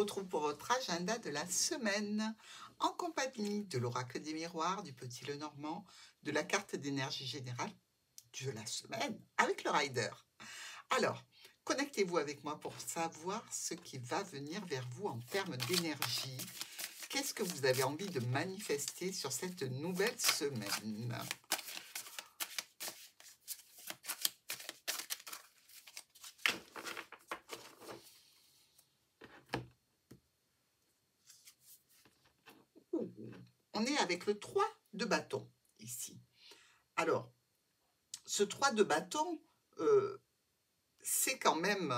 retrouve pour votre agenda de la semaine, en compagnie de l'oracle des miroirs, du petit Lenormand, de la carte d'énergie générale de la semaine, avec le rider. Alors, connectez-vous avec moi pour savoir ce qui va venir vers vous en termes d'énergie. Qu'est-ce que vous avez envie de manifester sur cette nouvelle semaine ? On est avec le 3 de bâton ici. Alors, ce 3 de bâton, c'est quand même,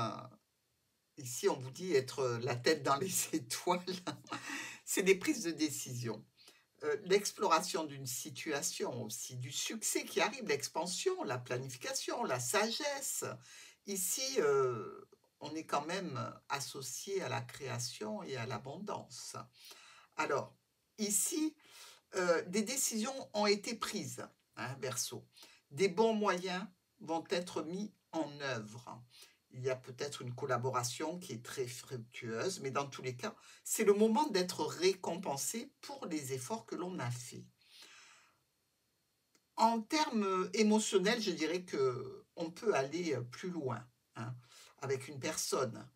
ici on vous dit être la tête dans les étoiles, c'est des prises de décision. L'exploration d'une situation aussi, du succès qui arrive, l'expansion, la planification, la sagesse. Ici, on est quand même associé à la création et à l'abondance. Alors, ici, des décisions ont été prises, hein, Verseau. Des bons moyens vont être mis en œuvre. Il y a peut-être une collaboration qui est très fructueuse, mais dans tous les cas, c'est le moment d'être récompensé pour les efforts que l'on a faits. En termes émotionnels, je dirais qu'on peut aller plus loin, hein, avec une personne.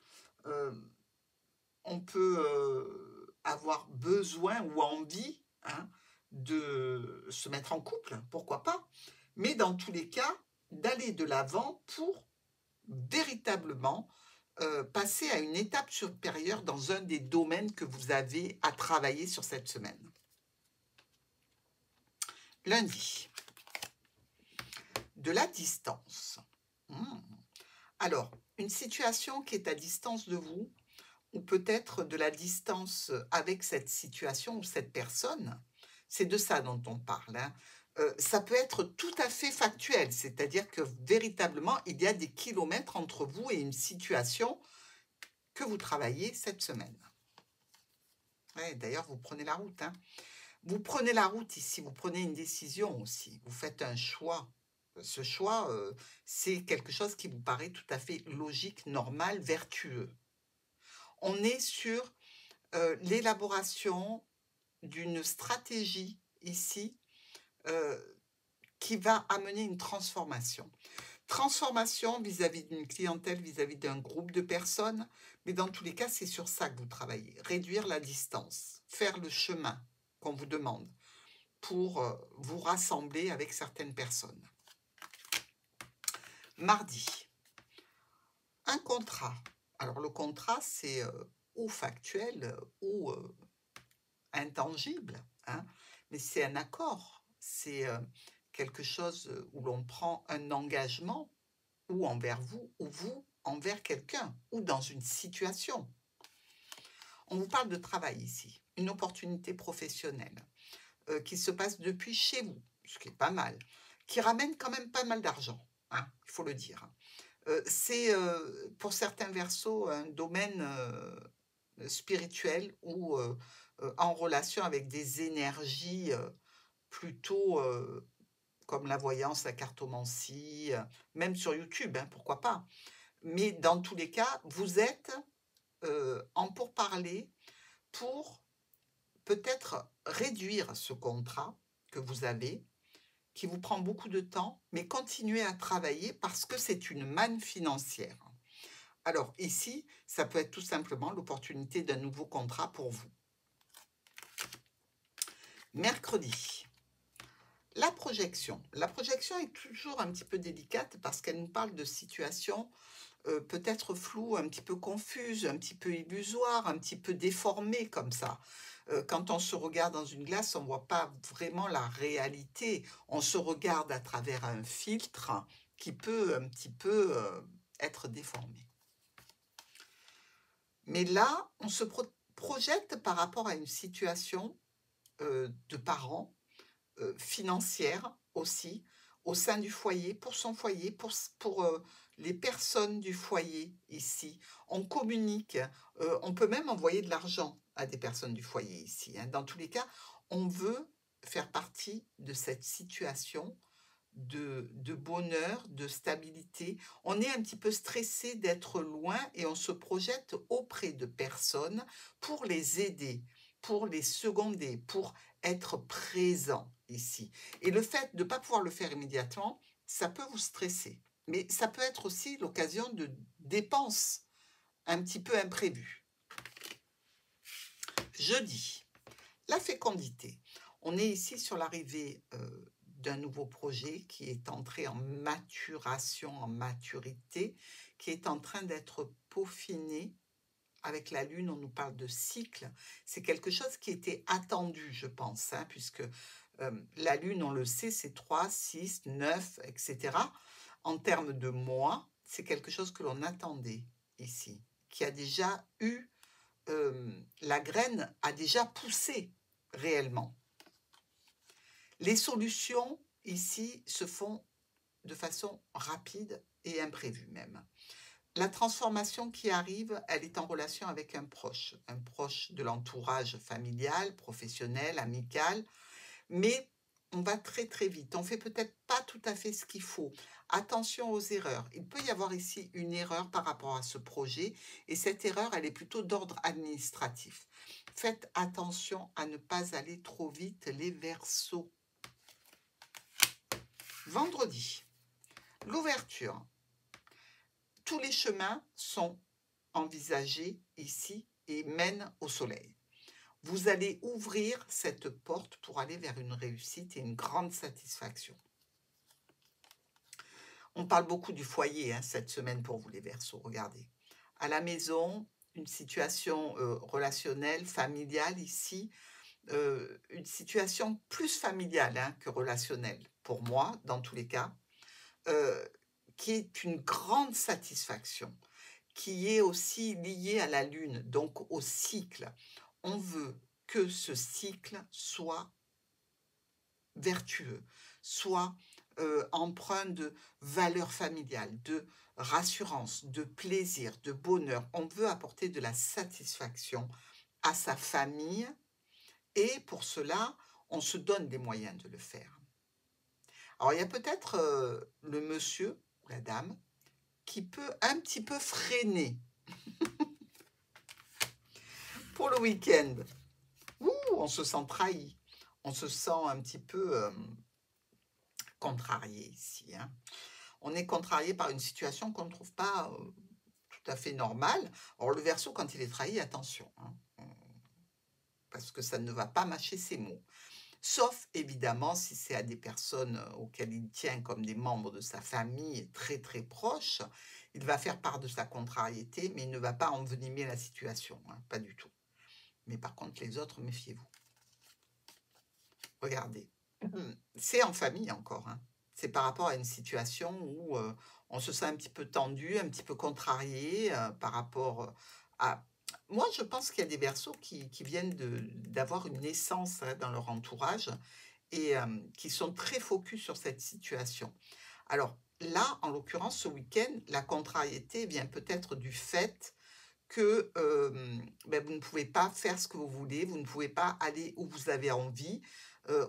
On peut avoir besoin ou envie, hein, de se mettre en couple, pourquoi pas, mais dans tous les cas, d'aller de l'avant pour véritablement passer à une étape supérieure dans un des domaines que vous avez à travailler sur cette semaine. Lundi, de la distance. Alors, une situation qui est à distance de vous, ou peut-être de la distance avec cette situation ou cette personne, c'est de ça dont on parle, hein. Ça peut être tout à fait factuel, c'est-à-dire que véritablement, il y a des kilomètres entre vous et une situation que vous travaillez cette semaine. Ouais, d'ailleurs, vous prenez la route, hein. Vous prenez la route ici, vous prenez une décision aussi, vous faites un choix. Ce choix, c'est quelque chose qui vous paraît tout à fait logique, normal, vertueux. On est sur l'élaboration d'une stratégie ici qui va amener une transformation. Transformation vis-à-vis d'une clientèle, vis-à-vis d'un groupe de personnes, mais dans tous les cas, c'est sur ça que vous travaillez. Réduire la distance, faire le chemin qu'on vous demande pour vous rassembler avec certaines personnes. Mardi, un contrat. Alors le contrat, c'est ou factuel ou intangible, hein, mais c'est un accord, c'est quelque chose où l'on prend un engagement, ou envers vous, ou vous envers quelqu'un, ou dans une situation. On vous parle de travail ici, une opportunité professionnelle qui se passe depuis chez vous, ce qui est pas mal, qui ramène quand même pas mal d'argent, hein, il faut le dire. C'est pour certains Verseaux un domaine spirituel ou en relation avec des énergies plutôt comme la voyance, la cartomancie, même sur YouTube, hein, pourquoi pas. Mais dans tous les cas, vous êtes en pourparlers pour peut-être réduire ce contrat que vous avez, qui vous prend beaucoup de temps, mais continuer à travailler parce que c'est une manne financière. Alors ici, ça peut être tout simplement l'opportunité d'un nouveau contrat pour vous. Mercredi, la projection. La projection est toujours un petit peu délicate parce qu'elle nous parle de situations peut-être floues, un petit peu confuses, un petit peu illusoires, un petit peu déformées comme ça. Quand on se regarde dans une glace, on ne voit pas vraiment la réalité. On se regarde à travers un filtre qui peut un petit peu être déformé. Mais là, on se projette par rapport à une situation de parents, financière aussi, au sein du foyer, pour son foyer, pour les personnes du foyer ici. On communique, on peut même envoyer de l'argent à des personnes du foyer ici, hein. Dans tous les cas, on veut faire partie de cette situation de bonheur, de stabilité. On est un petit peu stressé d'être loin et on se projette auprès de personnes pour les aider, pour les seconder, pour être présent ici. Et le fait de ne pas pouvoir le faire immédiatement, ça peut vous stresser. Mais ça peut être aussi l'occasion de dépenses un petit peu imprévues. Jeudi, la fécondité. On est ici sur l'arrivée d'un nouveau projet qui est entré en maturation, en maturité, qui est en train d'être peaufiné. Avec la Lune, on nous parle de cycle. C'est quelque chose qui était attendu, je pense, hein, puisque la Lune, on le sait, c'est 3, 6, 9, etc. En termes de mois, c'est quelque chose que l'on attendait ici, qui a déjà eu, la graine a déjà poussé réellement. Les solutions ici se font de façon rapide et imprévue même. La transformation qui arrive, elle est en relation avec un proche de l'entourage familial, professionnel, amical, mais on va très très vite. On fait peut-être pas tout à fait ce qu'il faut. Attention aux erreurs. Il peut y avoir ici une erreur par rapport à ce projet et cette erreur, elle est plutôt d'ordre administratif. Faites attention à ne pas aller trop vite les Verseaux. Vendredi, l'ouverture. Tous les chemins sont envisagés ici et mènent au soleil. Vous allez ouvrir cette porte pour aller vers une réussite et une grande satisfaction. On parle beaucoup du foyer hein, cette semaine pour vous les Verseaux, regardez. À la maison, une situation relationnelle, familiale ici, une situation plus familiale hein, que relationnelle, pour moi, dans tous les cas, qui est une grande satisfaction, qui est aussi liée à la Lune, donc au cycle. On veut que ce cycle soit vertueux, soit empreint de valeurs familiales, de rassurance, de plaisir, de bonheur. On veut apporter de la satisfaction à sa famille et pour cela, on se donne des moyens de le faire. Alors, il y a peut-être le monsieur ou la dame qui peut un petit peu freiner pour le week-end. On se sent trahi, on se sent un petit peu contrarié ici. Hein. On est contrarié par une situation qu'on ne trouve pas tout à fait normale. Or, le Verseau, quand il est trahi, attention, hein, parce que ça ne va pas mâcher ses mots. Sauf, évidemment, si c'est à des personnes auxquelles il tient comme des membres de sa famille très très proches, il va faire part de sa contrariété, mais il ne va pas envenimer la situation, hein, pas du tout. Mais par contre, les autres, méfiez-vous. Regardez, c'est en famille encore, hein. C'est par rapport à une situation où on se sent un petit peu tendu, un petit peu contrarié par rapport à... Moi, je pense qu'il y a des Verseaux qui viennent d'avoir une naissance hein, dans leur entourage et qui sont très focus sur cette situation. Alors là, en l'occurrence, ce week-end, la contrariété vient peut-être du fait que vous ne pouvez pas faire ce que vous voulez, vous ne pouvez pas aller où vous avez envie.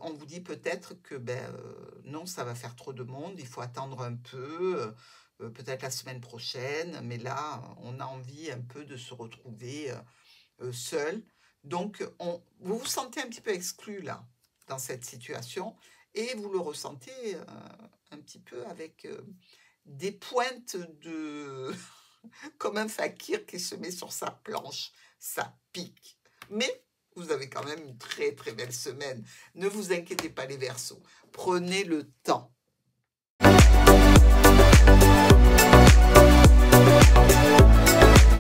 On vous dit peut-être que non, ça va faire trop de monde, il faut attendre un peu, peut-être la semaine prochaine, mais là, on a envie un peu de se retrouver seul. Donc, vous vous sentez un petit peu exclu là, dans cette situation, et vous le ressentez un petit peu avec des pointes de... comme un fakir qui se met sur sa planche, ça pique. Mais vous avez quand même une très très belle semaine. Ne vous inquiétez pas les Verseaux, prenez le temps.